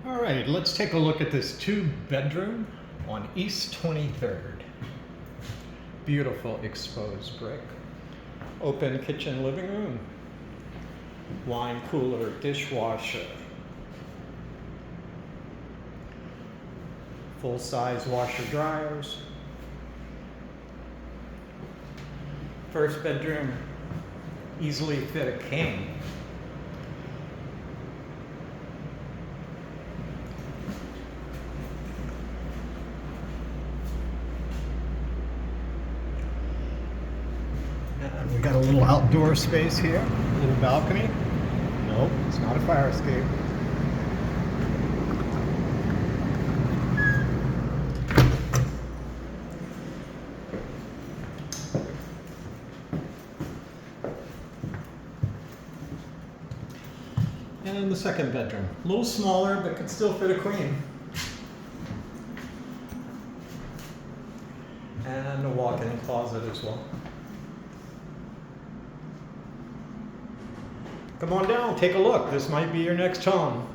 All right, let's take a look at this 2-bedroom on East 23rd. Beautiful exposed brick. Open kitchen living room. Wine cooler, dishwasher. Full-size washer dryers. First bedroom, easily fit a king. And we got a little outdoor space here, a little balcony. Nope, it's not a fire escape. And the second bedroom, a little smaller, but could still fit a queen. And a walk-in closet as well. Come on down, take a look. This might be your next home.